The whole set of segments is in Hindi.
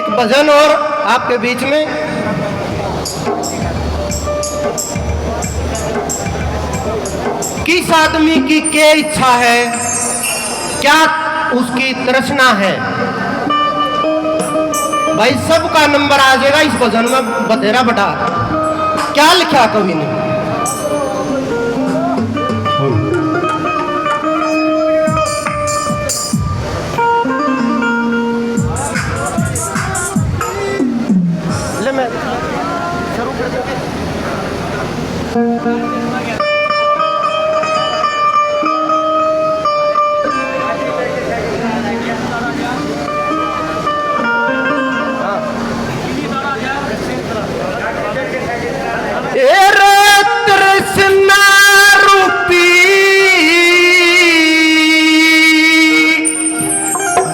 एक भजन और आपके बीच में। किस आदमी की क्या इच्छा है, क्या उसकी तृष्णा है, भाई सबका नंबर आ जाएगा इस भजन में। बतेरा बटा क्या लिखा कवि ने। ले मैं शुरू कर दूं।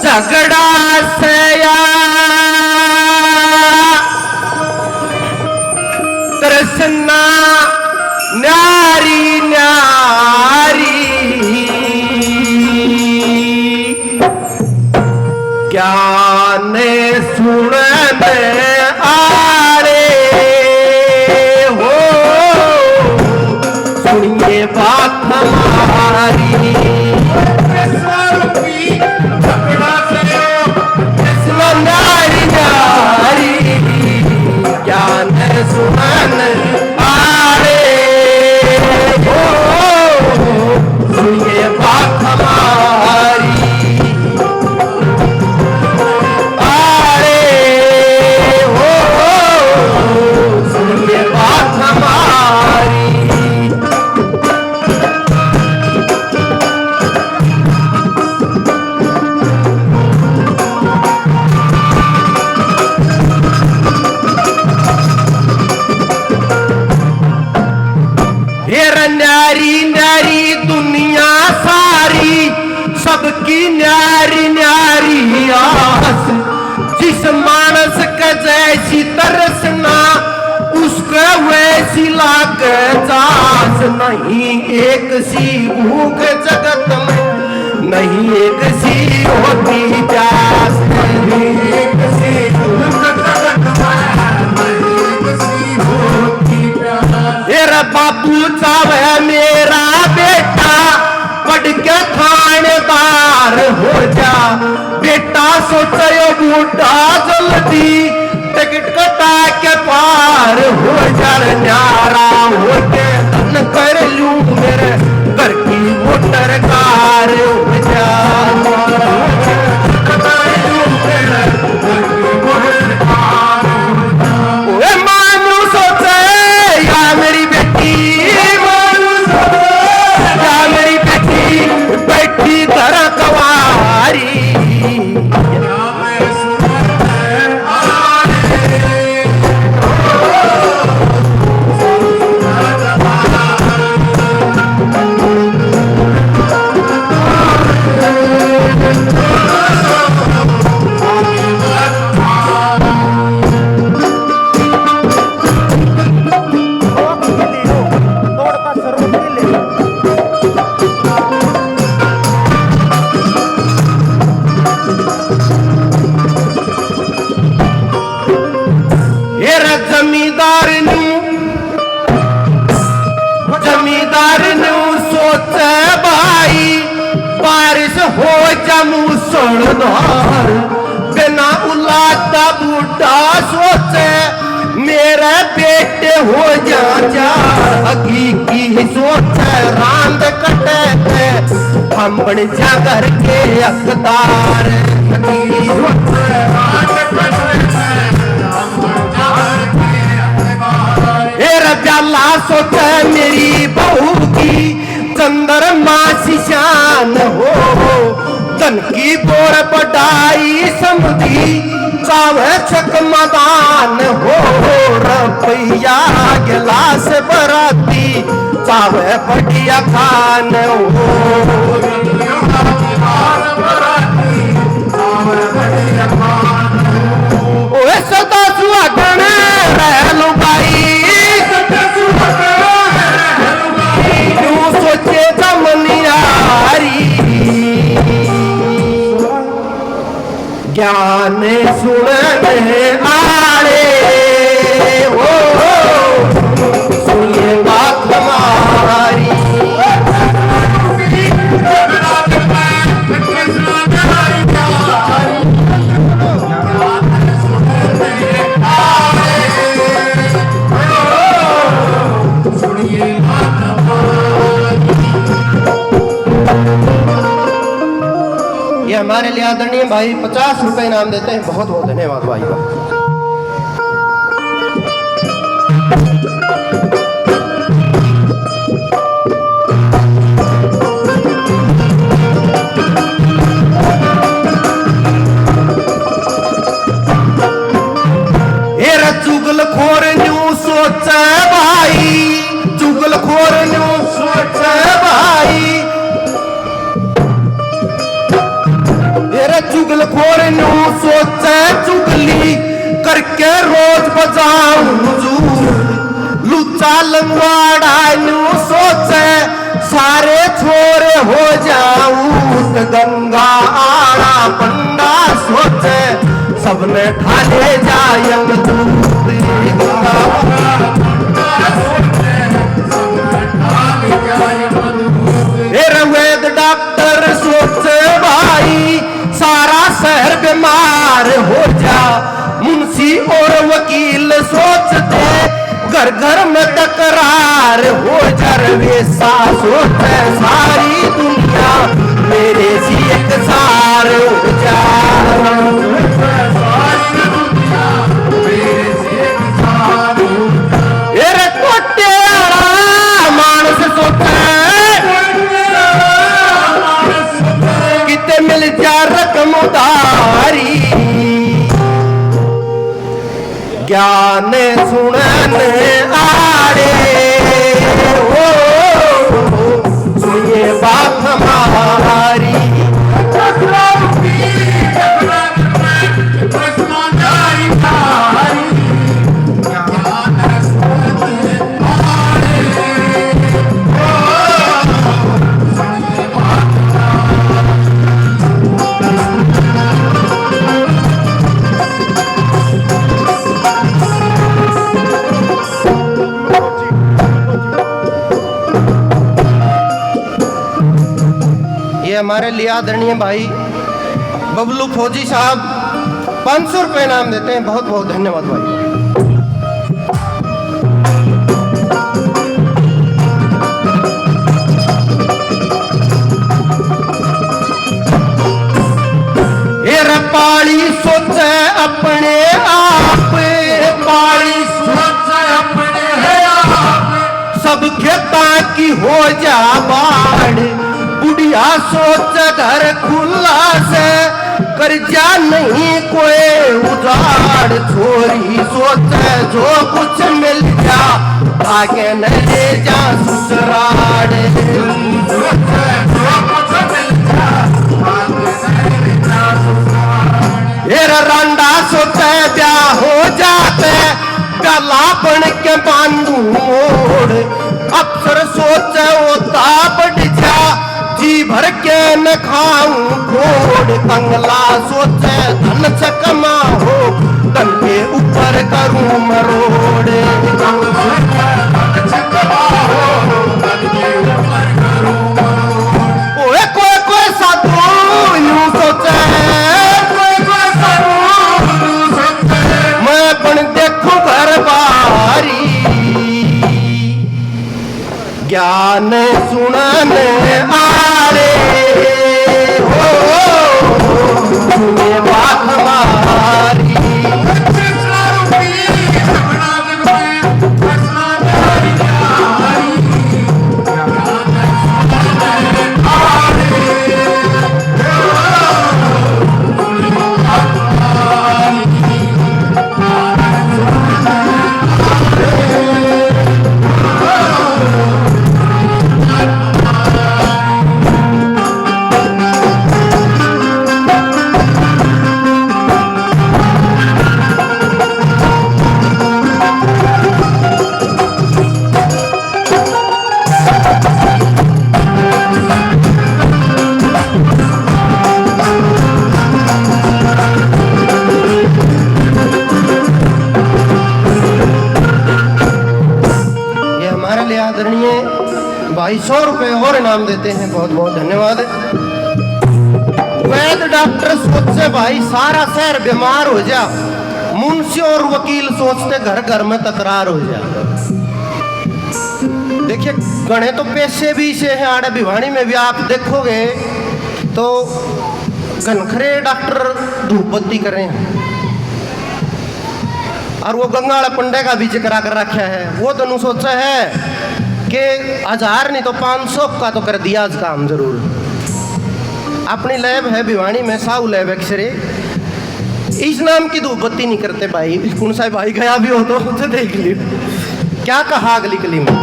झगड़ा सया तृष्णा न्यारी न्यारी ज्ञान सुनने आरे हो, सुनिए बात हमारी। नारी नारी ज्ञान सुमन आरे हो, सुनिए बात हमारी। आरे हो, सुनिए बात हमारी। न्यारी न्यारी दुनिया सारी, सबकी न्यारी न्यारी आस। जिस मानस का जैसी तरसना, उसका वैसी लाग जास। नहीं एक सी भूख जगत में, नहीं एक सी होती प्यास। नहीं एक सी भूख जगत में, नहीं एक सी होती प्यास। तेरा बापू चावे मेरा बेटा पढ़ के थानेदार हो जा। बेटा सोचो बूढ़ा जल्दी टिकट कटा के पार हो जा। न्यारा हो के धन कर लूं मेरे घर की मोटर कार हो जा। मानू सोचे या मेरी बेटी, या मेरी बेटी बैठी धर कवारी। जमींदार ने सोचे भाई बारिश हो जमू सोनदार। बिना उलादा बूढ़ा सोचे मेरे बेटे हो जा। हकीकी सोचे रांद कटे हम बन जा घर के हकदार। जाला सोचे मेरी बहू की चंद्रमा सी शान हो। धन की बोर बढ़ाई समझी चावे चकमदान हो। रुपया गिलास बराती चावे बढ़िया खान हो। सदा सुहागन रह लो भाई, सोचे जमनियारी। ज्ञान सुनने आले हो सुनिए बात हमारी। ये हमारे लिए आदरणीय भाई 50 रुपए इनाम देते हैं। बहुत बहुत धन्यवाद भाई का। चुगलखोर न्यू सोचे भाई, चुगलखोर न्यू सोचे भाई, चुगलखोर न्यू सोचे चुगली करके रोज बजाऊं लुच्चा लंगवाड़ा न्यू सोचे सारे छोरे हो जाऊं। गंगा आड़ा पंडा सोचे सबने ठाले जायंग वेद डॉक्टर सोचे भाई सारा शहर बीमार हो जा। मुंशी और वकील सोचते घर घर में तकरार हो जा। रवेसा सोचे सारी दुनिया मेरे सी एक सार हो जा। मानस सोचे किते मिल जा रकम उधारी। ज्ञान सुनने आड़े हो सुनिए बात हमारी। हमारे लिए आदरणीय भाई बबलू फौजी साहब 500 रुपए इनाम देते हैं। बहुत बहुत धन्यवाद भाई। पाली सोचे अपने आप, पाली सोचे अपने आप, सब खेता की हो जा बाढ़। बुढ़िया सोच घर खुला से कर्जा नहीं कोई उधार। छोरी सोचे जो कुछ मिल जा आगे न ले जा ससुराल। रांडा सोचे ब्याह हो जाते गला बन के बांधू मोड़। अफसर सोचे होता बढ़ जा जी भर के न खाऊं घोड़। कंगला सोचे धन से कमा हो धन के ऊपर करूं मरोड़। ओए कोई कोई साधु यूं सोचे, मैं पण देखूं घर बारी। ज्ञान सुनने आरे हो सुनिए बात हमारी। भाई 100 रुपए और इनाम देते हैं, बहुत बहुत धन्यवाद। वैद डॉक्टर सोचते भाई सारा शहर बीमार हो जा, मुंशी और वकील सोचते घर घर में तकरार हो जा। देखिए गणे तो पैसे भी से हैं आड़े भिवानी में भी आप देखोगे तो घनखरे डॉक्टर धूप बत्ती करें और वो गंगाड़ा पंडे का भी जिक्र कर रखा है। वो दोनों सोचा है कि 1000 नहीं तो 500 का तो कर दिया आज काम जरूर। अपनी लैब है भिवानी में, साहू लैब एक्सरे, इस नाम की धूप बत्ती नहीं करते भाई। कौन सा भाई गया भी हो तो उसे देख लियो क्या कहा अगली कली में।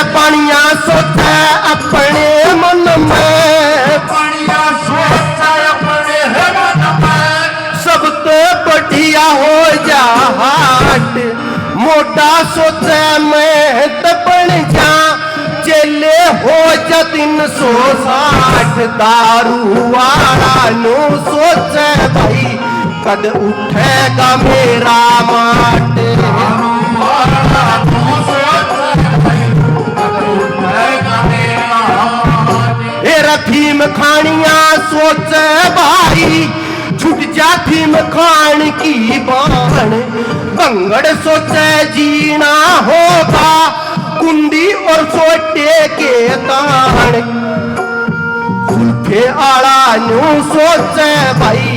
पानिया सोचा अपने मन में, पानिया सोचा अपने मन में, सब तो बढ़िया हो जा हाट। मोटा सोचा मैं तो बन जा, चले हो जा 360। दारू वाला नो सोचे भाई कद उठेगा मेरा माट। थीम खानिया सोचे भाई छुट जा थीम खान की बाण। बंगड़ सोचे जीना होगा कुंडी और सोटे के तान। सुल्फे आड़ा न्यू सोचे भाई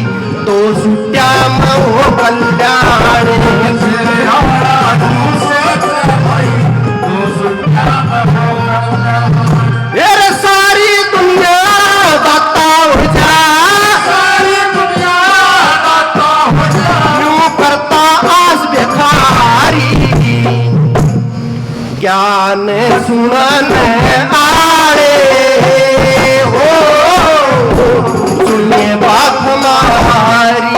तो सुट्या में हो कल्याण। ज्ञान सुनन आड़े हो सुनिए बात हमारी।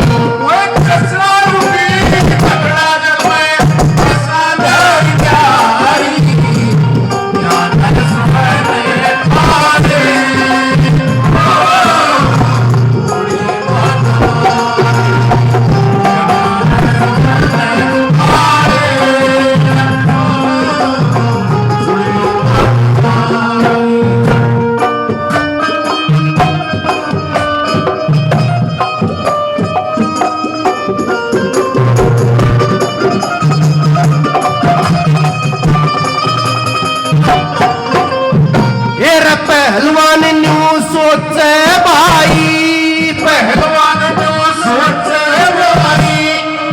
पहलवान न्यू सोचे भाई, पहलवान न्यू सोचे भाई,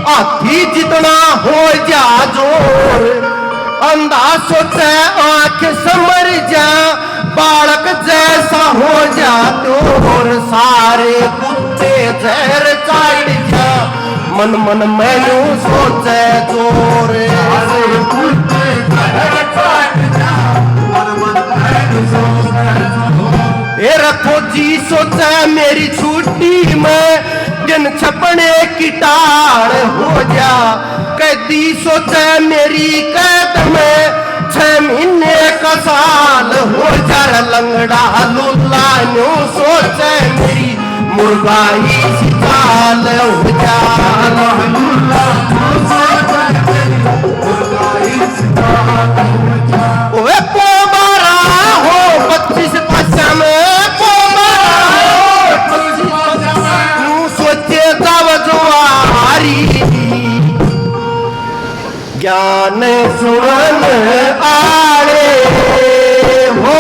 हाथी जितना हो जा जोर। अंधा सोचे आंख समर जा, बालक जैसा हो जा तोर। सारे कुत्ते जहर चाट जा, मन मन मैनू सोचे जोर। सारे कुत्ते जहर चाट जा, मन मन मैनू सोचे। ए रखो जी सोचा मेरी छुट्टी में दिन छपने की टाड़ हो जा। कैदी सोचा मेरी कैद में 6 महीने का साल हो जा। लंगड़ा लुल्ला न्यू सोचे मेरी मुर्गाई सी चाल हो जा। लुल्ला न्यू सोचे मेरी मुर्गाई सी चाल हो जा। ओए पोमारा हो 25 पासा में, ज्ञान सुन आड़े हो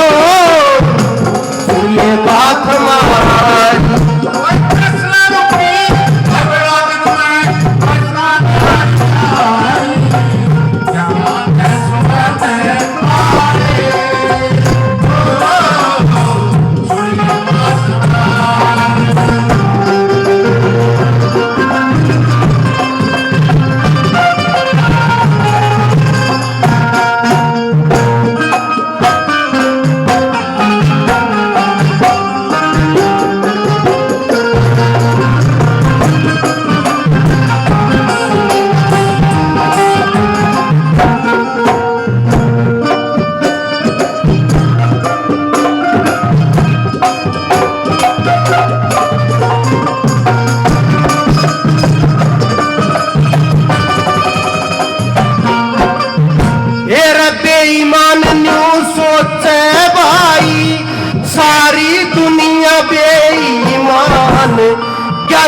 सुनिए बात हमारी।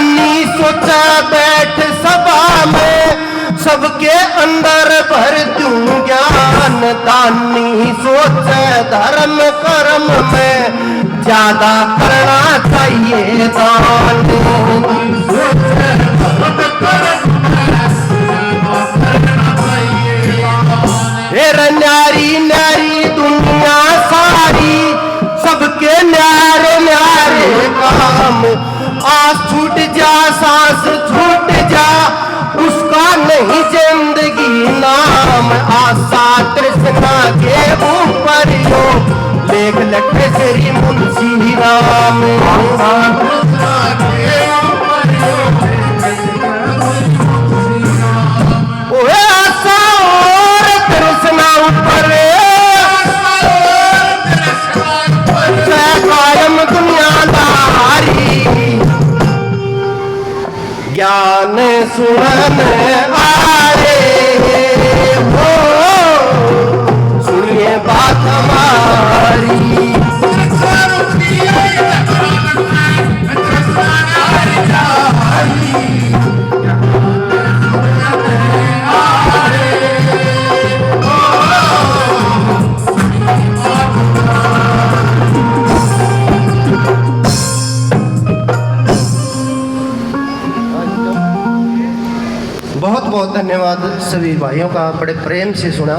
दानी सोचा बैठ सभा में सबके अंदर भर दूं ज्ञान। दानी सोचे धर्म कर्म में ज्यादा करना चाहिए दान। तेरा न्यारी न्यारी दुनिया सारी सबके न्यारे न्यारे काम। आस छूट जा सांस छूट जा उसका नहीं जिंदगी नाम। आशा तृष्णा के ऊपर यो लेख लखे श्री मुंशी राम। ओए आशा और तृष्णा ऊपर कायम दुनियादारी। ज्ञान सुनन आए हो सुनिए बात हमारी। बहुत बहुत धन्यवाद सभी भाइयों का, बड़े प्रेम से सुना।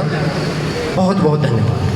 बहुत बहुत धन्यवाद।